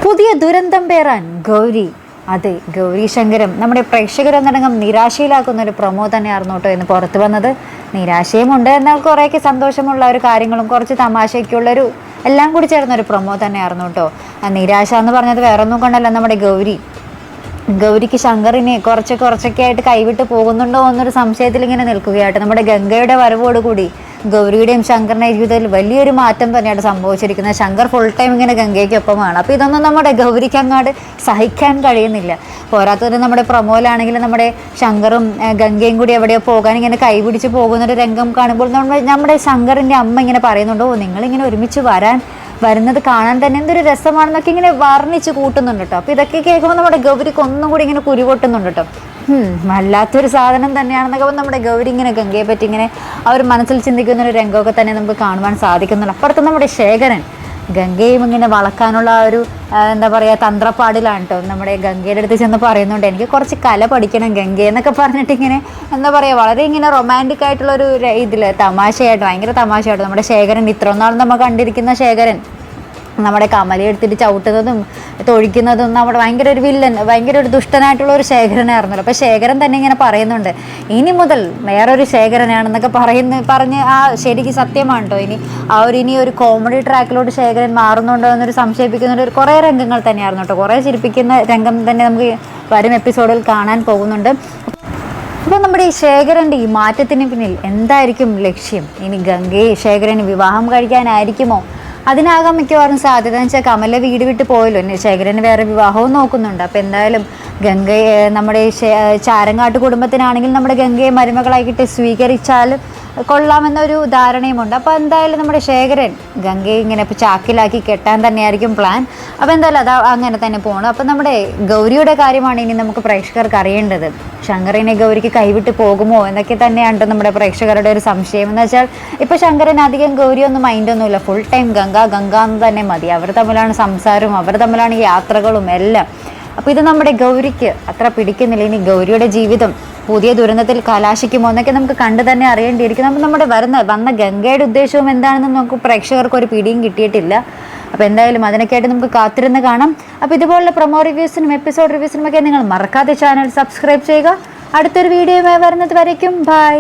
പുതിയ ദുരന്തം പേറാൻ ഗൗരി. അതെ, ഗൗരി ശങ്കരം നമ്മുടെ പ്രേക്ഷകരൊന്നടങ്കം നിരാശയിലാക്കുന്ന ഒരു പ്രൊമോ തന്നെയായിരുന്നു കേട്ടോ ഇന്ന് പുറത്തു വന്നത്. നിരാശയുമുണ്ട്, എന്നാൽ കുറേയൊക്കെ സന്തോഷമുള്ള ഒരു കാര്യങ്ങളും കുറച്ച് തമാശയ്ക്കുള്ളൊരു എല്ലാം കൂടി ചേർന്നൊരു പ്രൊമോ തന്നെയായിരുന്നു കേട്ടോ. നിരാശ എന്ന് പറഞ്ഞത് വേറൊന്നും കൊണ്ടല്ല, നമ്മുടെ ഗൗരിക്ക് ശങ്കറിനെ കുറച്ചൊക്കെ ആയിട്ട് കൈവിട്ട് പോകുന്നുണ്ടോ എന്നൊരു സംശയത്തിൽ ഇങ്ങനെ നിൽക്കുകയായിട്ട്. നമ്മുടെ ഗംഗയുടെ വരവോടുകൂടി ഗൗരിയുടെയും ശങ്കറിൻ്റെ ജീവിതത്തിൽ വലിയൊരു മാറ്റം തന്നെയാണ് സംഭവിച്ചിരിക്കുന്നത്. ശങ്കർ ഫുൾ ടൈം ഇങ്ങനെ ഗംഗയ്ക്കൊപ്പമാണ്. അപ്പോൾ ഇതൊന്നും നമ്മുടെ ഗൗരിക്ക് അങ്ങോട്ട് സഹിക്കാൻ കഴിയുന്നില്ല. പോരാത്തതിന് നമ്മുടെ പ്രൊമോയിലാണെങ്കിൽ നമ്മുടെ ശങ്കറും ഗംഗയും കൂടി എവിടെയോ പോകാൻ ഇങ്ങനെ കൈപിടിച്ച് പോകുന്നൊരു രംഗം കാണുമ്പോൾ നമ്മുടെ ശങ്കറിൻ്റെ അമ്മ ഇങ്ങനെ പറയുന്നുണ്ടോ, നിങ്ങളിങ്ങനെ ഒരുമിച്ച് വരുന്നത് കാണാൻ തന്നെ എന്തൊരു രസമാണെന്നൊക്കെ ഇങ്ങനെ വർണ്ണിച്ച് കൂട്ടുന്നുണ്ട് കേട്ടോ. അപ്പോൾ ഇതൊക്കെ കേൾക്കുമ്പോൾ നമ്മുടെ ഗൗരിക്ക് ഒന്നും കൂടി ഇങ്ങനെ കുരുപൊട്ടുന്നുണ്ട് കേട്ടോ. വല്ലാത്തൊരു സാധനം തന്നെയാണെന്നൊക്കെ നമ്മുടെ ഗൗരി ഇങ്ങനെ ഗംഗയെ പറ്റി ഇങ്ങനെ അവർ മനസ്സിൽ ചിന്തിക്കുന്ന ഒരു രംഗമൊക്കെ തന്നെ നമുക്ക് കാണുവാൻ സാധിക്കുന്നുണ്ട്. അപ്പുറത്ത് നമ്മുടെ ശേഖരൻ ഗംഗയും ഇങ്ങനെ വളക്കാനുള്ള ഒരു എന്താ പറയുക തന്ത്രപ്പാടിലാണ് കേട്ടോ. നമ്മുടെ ഗംഗയുടെ അടുത്ത് ചെന്ന് പറയുന്നുണ്ട്, എനിക്ക് കുറച്ച് കല പഠിക്കണം ഗംഗ എന്നൊക്കെ പറഞ്ഞിട്ട് ഇങ്ങനെ എന്താ പറയുക വളരെ ഇങ്ങനെ റൊമാൻറ്റിക് ആയിട്ടുള്ളൊരു ഇതിൽ തമാശയായിട്ട് ഭയങ്കര തമാശയായിട്ട് നമ്മുടെ ശേഖരൻ ഇത്രയും നാൾ നമ്മൾ കണ്ടിരിക്കുന്ന ശേഖരൻ നമ്മുടെ കമലയെ എടുത്തിട്ട് ചവിട്ടുന്നതും തൊഴിക്കുന്നതും നമ്മുടെ ഭയങ്കര ഒരു വില്ലൻ, ഭയങ്കര ഒരു ദുഷ്ടനായിട്ടുള്ള ഒരു ശേഖരനായിരുന്നല്ലോ. അപ്പോൾ ശേഖരൻ തന്നെ ഇങ്ങനെ പറയുന്നുണ്ട്, ഇനി മുതൽ വേറൊരു ശേഖരനാണെന്നൊക്കെ പറഞ്ഞ് ശരിക്കും സത്യമാണ് കേട്ടോ. ഇനി ഒരു കോമഡി ട്രാക്കിലോട്ട് ശേഖരൻ മാറുന്നുണ്ടോ എന്നൊരു സംശയിപ്പിക്കുന്ന ഒരു കുറേ രംഗങ്ങൾ തന്നെയായിരുന്നു കേട്ടോ. കുറേ ചിരിപ്പിക്കുന്ന രംഗം തന്നെ നമുക്ക് വരും എപ്പിസോഡിൽ കാണാൻ പോകുന്നുണ്ട്. അപ്പോൾ നമ്മുടെ ഈ ശേഖരൻ്റെ ഈ മാറ്റത്തിന് പിന്നിൽ എന്തായിരിക്കും ലക്ഷ്യം? ഇനി ഗംഗയെ ശേഖരന് വിവാഹം കഴിക്കാനായിരിക്കുമോ? അതിനാകാൻ മിക്കവാറും സാധ്യത എന്ന് വെച്ചാൽ കമല വീട് വിട്ട് പോയല്ലോ, ശേഖരന് വേറെ വിവാഹവും നോക്കുന്നുണ്ട്. അപ്പോൾ എന്തായാലും ഗംഗയെ നമ്മുടെ ചാരങ്ങാട്ട് കുടുംബത്തിനാണെങ്കിൽ നമ്മുടെ ഗംഗയെ മരുമകളാക്കിയിട്ട് സ്വീകരിച്ചാൽ കൊള്ളാമെന്നൊരു ധാരണയുമുണ്ട്. അപ്പോൾ എന്തായാലും നമ്മുടെ ശേഖരൻ ഗംഗയെ ഇങ്ങനെ ഇപ്പോൾ ചാക്കിലാക്കി കെട്ടാൻ തന്നെയായിരിക്കും പ്ലാൻ. അപ്പോൾ എന്തായാലും അത് അങ്ങനെ തന്നെ പോകണം. അപ്പോൾ നമ്മുടെ ഗൗരിയുടെ കാര്യമാണ് ഇനി നമുക്ക് പ്രേക്ഷകർക്ക് അറിയേണ്ടത്. ശങ്കറിനെ ഗൗരിക്ക് കൈവിട്ട് പോകുമോ എന്നൊക്കെ തന്നെയാണ് നമ്മുടെ പ്രേക്ഷകരുടെ ഒരു സംശയം. എന്ന് വെച്ചാൽ ഇപ്പോൾ ശങ്കരന് അധികം ഗൗരിയൊന്നും മൈൻഡൊന്നുമില്ല, ഫുൾ ടൈം ഗംഗ എന്ന് തന്നെ മതി. അവർ തമ്മിലാണ് സംസാരവും അവർ തമ്മിലാണ് യാത്രകളും എല്ലാം. അപ്പോൾ ഇത് നമ്മുടെ ഗൗരിക്ക് അത്ര പിടിക്കുന്നില്ല. ഇനി ഗൗരിയുടെ ജീവിതം പുതിയ ദുരന്തത്തിൽ കലാശിക്കുമോ എന്നൊക്കെ നമുക്ക് കണ്ടു തന്നെ അറിയേണ്ടിയിരിക്കുന്നു. അപ്പോൾ നമ്മുടെ വന്ന ഗംഗയുടെ ഉദ്ദേശവും എന്താണെന്ന് നമുക്ക് പ്രേക്ഷകർക്ക് ഒരു പിടിയും കിട്ടിയിട്ടില്ല. അപ്പോൾ എന്തായാലും അതിനൊക്കെയായിട്ട് നമുക്ക് കാത്തിരുന്ന് കാണാം. അപ്പോൾ ഇതുപോലുള്ള പ്രൊമോ റിവ്യൂസിനും എപ്പിസോഡ് റിവ്യൂസിനും ഒക്കെ നിങ്ങൾ മറക്കാതെ ചാനൽ സബ്സ്ക്രൈബ് ചെയ്യുക. അടുത്തൊരു വീഡിയോയുമായി വരുന്നത് വരയ്ക്കും ബൈ.